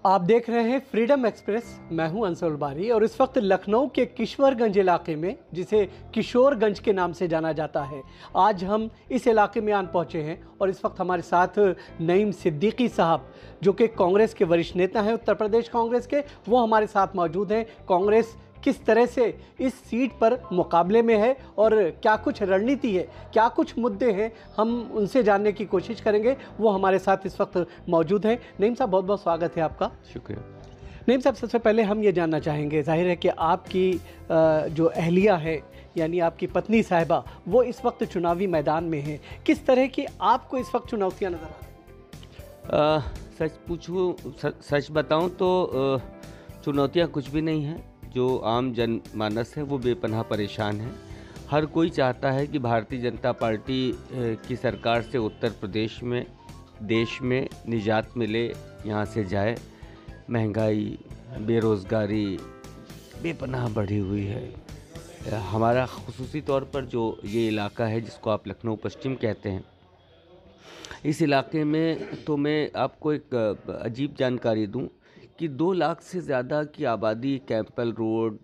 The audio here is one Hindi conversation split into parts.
आप देख रहे हैं फ्रीडम एक्सप्रेस। मैं हूं अंसुल बारी और इस वक्त लखनऊ के किश्वरगंज इलाके में, जिसे किशोरगंज के नाम से जाना जाता है, आज हम इस इलाके में आन पहुंचे हैं और इस वक्त हमारे साथ नईम सिद्दीकी साहब, जो कि कांग्रेस के वरिष्ठ नेता हैं, उत्तर प्रदेश कांग्रेस के, वो हमारे साथ मौजूद हैं। कांग्रेस किस तरह से इस सीट पर मुकाबले में है और क्या कुछ रणनीति है, क्या कुछ मुद्दे हैं, हम उनसे जानने की कोशिश करेंगे। वो हमारे साथ इस वक्त मौजूद हैं। नईम साहब, बहुत बहुत स्वागत है आपका। शुक्रिया। नईम साहब, सबसे पहले हम ये जानना चाहेंगे, जाहिर है कि आपकी जो अहलिया है, यानी आपकी पत्नी साहिबा, वो इस वक्त चुनावी मैदान में है। किस तरह की आपको इस वक्त चुनौतियाँ नज़र आ रही? सच बताऊं तो चुनौतियां कुछ भी नहीं हैं। जो आम जनमानस है वो बेपनाह परेशान है। हर कोई चाहता है कि भारतीय जनता पार्टी की सरकार से उत्तर प्रदेश में, देश में निजात मिले, यहाँ से जाए। महंगाई, बेरोज़गारी बेपनाह बढ़ी हुई है। हमारा ख़ुसूसी तौर पर जो ये इलाका है जिसको आप लखनऊ पश्चिम कहते हैं, इस इलाके में तो मैं आपको एक अजीब जानकारी दूं कि 2 लाख से ज़्यादा की आबादी कैंपल रोड,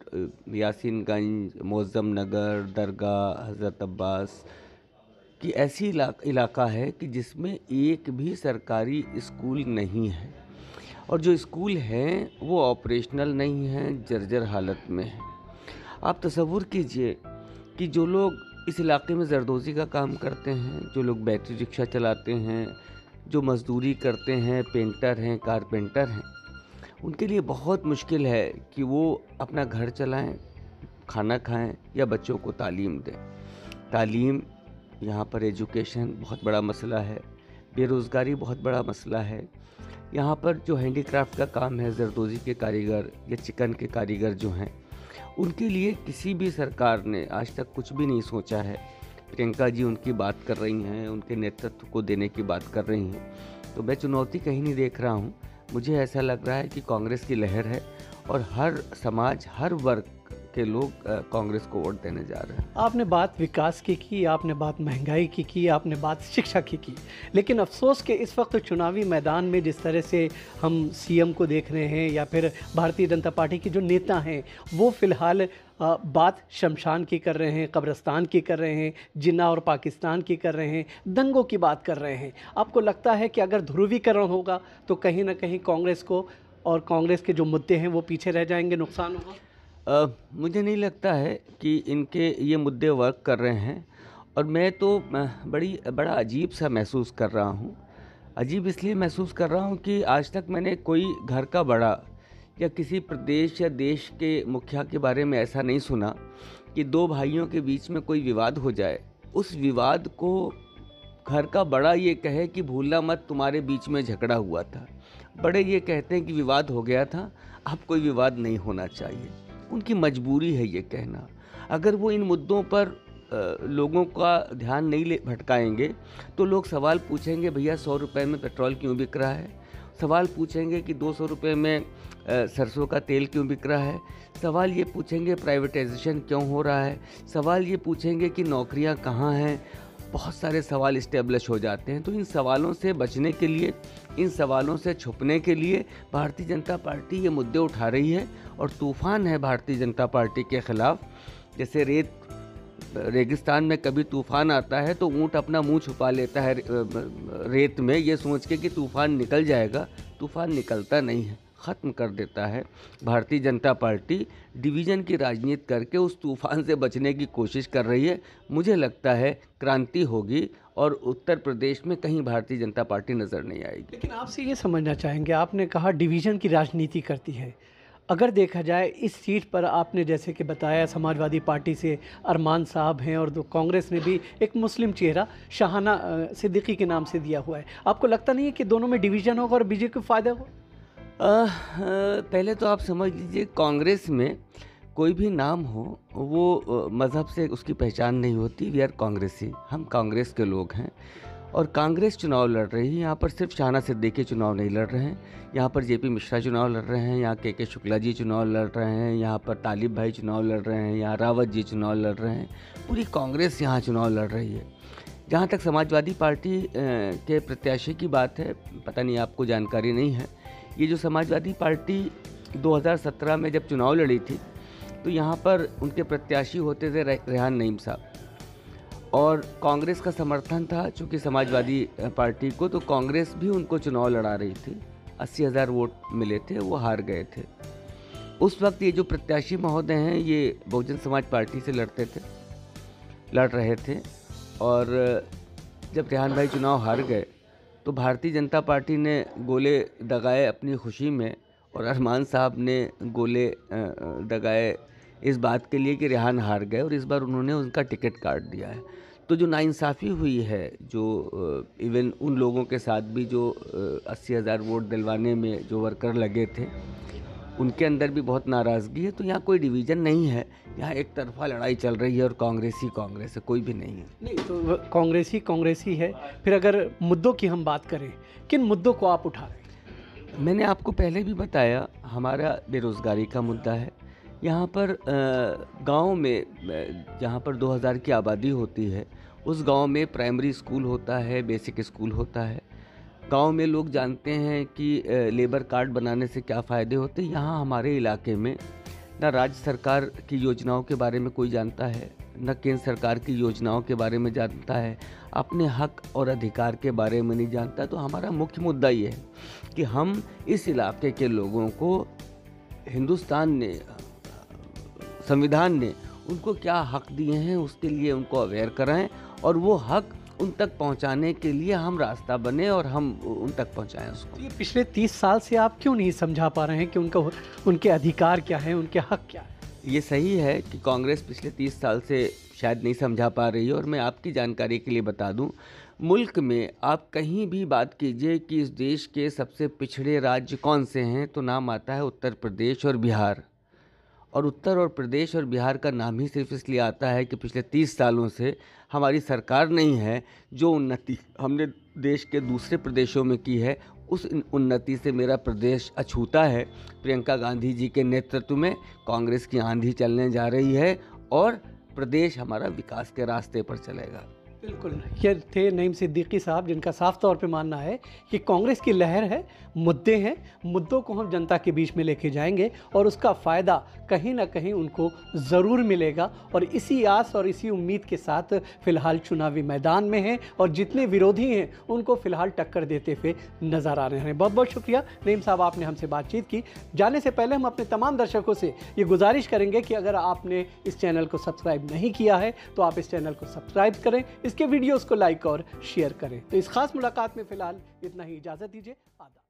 यासीनगंज, मौज़म नगर, दरगाह, हज़रत अब्बास की ऐसी इलाका है कि जिसमें एक भी सरकारी स्कूल नहीं है, और जो स्कूल हैं वो ऑपरेशनल नहीं हैं, जर्जर हालत में है। आप तसव्वुर कीजिए कि जो लोग इस इलाके में जरदोज़ी का काम करते हैं, जो लोग बैटरी रिक्शा चलाते हैं, जो मज़दूरी करते हैं, पेंटर हैं, कारपेंटर हैं, उनके लिए बहुत मुश्किल है कि वो अपना घर चलाएं, खाना खाएं या बच्चों को तालीम दें। तालीम, यहाँ पर एजुकेशन बहुत बड़ा मसला है। बेरोज़गारी बहुत बड़ा मसला है। यहाँ पर जो हैंडीक्राफ्ट का काम है, जरदोज़ी के कारीगर या चिकन के कारीगर जो हैं, उनके लिए किसी भी सरकार ने आज तक कुछ भी नहीं सोचा है। प्रियंका जी उनकी बात कर रही हैं, उनके नेतृत्व को देने की बात कर रही हैं, तो मैं चुनौती कहीं नहीं देख रहा हूँ। मुझे ऐसा लग रहा है कि कांग्रेस की लहर है और हर समाज, हर वर्ग के लोग कांग्रेस को वोट देने जा रहे हैं। आपने बात विकास की, आपने बात महंगाई की, आपने बात शिक्षा की, लेकिन अफसोस कि इस वक्त चुनावी मैदान में जिस तरह से हम सीएम को देख रहे हैं या फिर भारतीय जनता पार्टी के जो नेता हैं, वो फ़िलहाल बात शमशान की कर रहे हैं, कब्रिस्तान की कर रहे हैं, जिन्ना और पाकिस्तान की कर रहे हैं, दंगों की बात कर रहे हैं। आपको लगता है कि अगर ध्रुवीकरण होगा तो कहीं ना कहीं कांग्रेस को और कांग्रेस के जो मुद्दे हैं वो पीछे रह जाएंगे, नुकसान होगा? मुझे नहीं लगता है कि इनके ये मुद्दे वर्क कर रहे हैं, और मैं तो बड़ा अजीब सा महसूस कर रहा हूँ। अजीब इसलिए महसूस कर रहा हूँ कि आज तक मैंने कोई घर का बड़ा या किसी प्रदेश या देश के मुखिया के बारे में ऐसा नहीं सुना कि 2 भाइयों के बीच में कोई विवाद हो जाए, उस विवाद को घर का बड़ा ये कहे कि भूलना मत तुम्हारे बीच में झगड़ा हुआ था। बड़े ये कहते हैं कि विवाद हो गया था, अब कोई विवाद नहीं होना चाहिए। उनकी मजबूरी है ये कहना। अगर वो इन मुद्दों पर लोगों का ध्यान नहीं भटकाएंगे तो लोग सवाल पूछेंगे, भैया 100 रुपये में पेट्रोल क्यों बिक रहा है? सवाल पूछेंगे कि 200 रुपये में सरसों का तेल क्यों बिक रहा है? सवाल ये पूछेंगे प्राइवेटाइजेशन क्यों हो रहा है? सवाल ये पूछेंगे कि नौकरियां कहाँ हैं? बहुत सारे सवाल इस्टेब्लिश हो जाते हैं। तो इन सवालों से बचने के लिए, इन सवालों से छुपने के लिए भारतीय जनता पार्टी ये मुद्दे उठा रही है, और तूफ़ान है भारतीय जनता पार्टी के ख़िलाफ़। जैसे रेगिस्तान में कभी तूफ़ान आता है तो ऊँट अपना मुंह छुपा लेता है रेत में, ये सोच के कि तूफ़ान निकल जाएगा। तूफ़ान निकलता नहीं है, ख़त्म कर देता है। भारतीय जनता पार्टी डिवीज़न की राजनीति करके उस तूफ़ान से बचने की कोशिश कर रही है। मुझे लगता है क्रांति होगी और उत्तर प्रदेश में कहीं भारतीय जनता पार्टी नज़र नहीं आएगी। लेकिन आपसे ये समझना चाहेंगे, आपने कहा डिवीज़न की राजनीति करती है। अगर देखा जाए इस सीट पर, आपने जैसे कि बताया समाजवादी पार्टी से अरमान साहब हैं और कांग्रेस ने भी एक मुस्लिम चेहरा शाहाना सिद्दीकी के नाम से दिया हुआ है। आपको लगता नहीं है कि दोनों में डिवीज़न होगा और बीजेपी को फ़ायदा हो? पहले तो आप समझ लीजिए, कांग्रेस में कोई भी नाम हो वो मज़हब से उसकी पहचान नहीं होती। वी आर कांग्रेसी, हम कांग्रेस के लोग हैं और कांग्रेस चुनाव लड़ रही है। यहाँ पर सिर्फ शाहाना सिद्दीकी चुनाव नहीं लड़ रहे हैं, यहाँ पर जेपी मिश्रा चुनाव लड़ रहे हैं, यहाँ के शुक्ला जी चुनाव लड़ रहे हैं, यहाँ पर तालिब भाई चुनाव लड़ रहे हैं, यहाँ रावत जी चुनाव लड़ रहे हैं। पूरी कांग्रेस यहाँ चुनाव लड़ रही है। जहाँ तक समाजवादी पार्टी के प्रत्याशी की बात है, पता नहीं आपको जानकारी नहीं है ये जो समाजवादी पार्टी 2017 में जब चुनाव लड़ी थी तो यहाँ पर उनके प्रत्याशी होते थे रेहान नईम साहब, और कांग्रेस का समर्थन था चूँकि समाजवादी पार्टी को, तो कांग्रेस भी उनको चुनाव लड़ा रही थी। 80,000 वोट मिले थे, वो हार गए थे। उस वक्त ये जो प्रत्याशी महोदय हैं ये बहुजन समाज पार्टी से लड़ रहे थे, और जब रेहान भाई चुनाव हार गए तो भारतीय जनता पार्टी ने गोले दगाए अपनी खुशी में, और अरमान साहब ने गोले दगाए इस बात के लिए कि रेहान हार गए, और इस बार उन्होंने उनका टिकट काट दिया है। तो जो नाइंसाफ़ी हुई है, जो इवन उन लोगों के साथ भी जो 80,000 वोट दिलवाने में जो वर्कर लगे थे, उनके अंदर भी बहुत नाराज़गी है। तो यहाँ कोई डिवीज़न नहीं है, यहाँ एक तरफा लड़ाई चल रही है, और कांग्रेस ही कांग्रेस है, कोई भी नहीं है। नहीं, तो कांग्रेस ही है। फिर अगर मुद्दों की हम बात करें, किन मुद्दों को आप उठा रहे हैं? मैंने आपको पहले भी बताया, हमारा बेरोज़गारी का मुद्दा है। यहाँ पर गांव में जहाँ पर 2000 की आबादी होती है, उस गांव में प्राइमरी स्कूल होता है, बेसिक स्कूल होता है। गांव में लोग जानते हैं कि लेबर कार्ड बनाने से क्या फ़ायदे होते हैं। यहाँ हमारे इलाके में न राज्य सरकार की योजनाओं के बारे में कोई जानता है, न केंद्र सरकार की योजनाओं के बारे में जानता है, अपने हक और अधिकार के बारे में नहीं जानता। तो हमारा मुख्य मुद्दा ये है कि हम इस इलाके के लोगों को हिंदुस्तान ने, संविधान ने उनको क्या हक दिए हैं उसके लिए उनको अवेयर कराएं, और वो हक उन तक पहुंचाने के लिए हम रास्ता बने और हम उन तक पहुंचाएं उसको। ये पिछले 30 साल से आप क्यों नहीं समझा पा रहे हैं कि उनके अधिकार क्या हैं, उनके हक क्या है? ये सही है कि कांग्रेस पिछले 30 साल से शायद नहीं समझा पा रही है, और मैं आपकी जानकारी के लिए बता दूं, मुल्क में आप कहीं भी बात कीजिए कि इस देश के सबसे पिछड़े राज्य कौन से हैं, तो नाम आता है उत्तर प्रदेश और बिहार। और उत्तर और प्रदेश और बिहार का नाम ही सिर्फ इसलिए आता है कि पिछले 30 सालों से हमारी सरकार नहीं है जो उन्नति हमने देश के दूसरे प्रदेशों में की है, उस उन्नति से मेरा प्रदेश अछूता है। प्रियंका गांधी जी के नेतृत्व में कांग्रेस की आंधी चलने जा रही है, और प्रदेश हमारा विकास के रास्ते पर चलेगा। बिल्कुल, ये थे नईम सिद्दीकी साहब, जिनका साफ तौर पे मानना है कि कांग्रेस की लहर है, मुद्दे हैं, मुद्दों को हम जनता के बीच में लेके जाएंगे और उसका फ़ायदा कहीं ना कहीं उनको ज़रूर मिलेगा। और इसी आस और इसी उम्मीद के साथ फ़िलहाल चुनावी मैदान में हैं, और जितने विरोधी हैं उनको फ़िलहाल टक्कर देते हुए नज़र आ रहे हैं। बहुत बहुत शुक्रिया नईम साहब, आपने हमसे बातचीत की। जाने से पहले हम अपने तमाम दर्शकों से ये गुजारिश करेंगे कि अगर आपने इस चैनल को सब्सक्राइब नहीं किया है तो आप इस चैनल को सब्सक्राइब करें, इसके वीडियोस को लाइक और शेयर करें। तो इस खास मुलाकात में फ़िलहाल इतना ही, इजाज़त दीजिए। आदाब।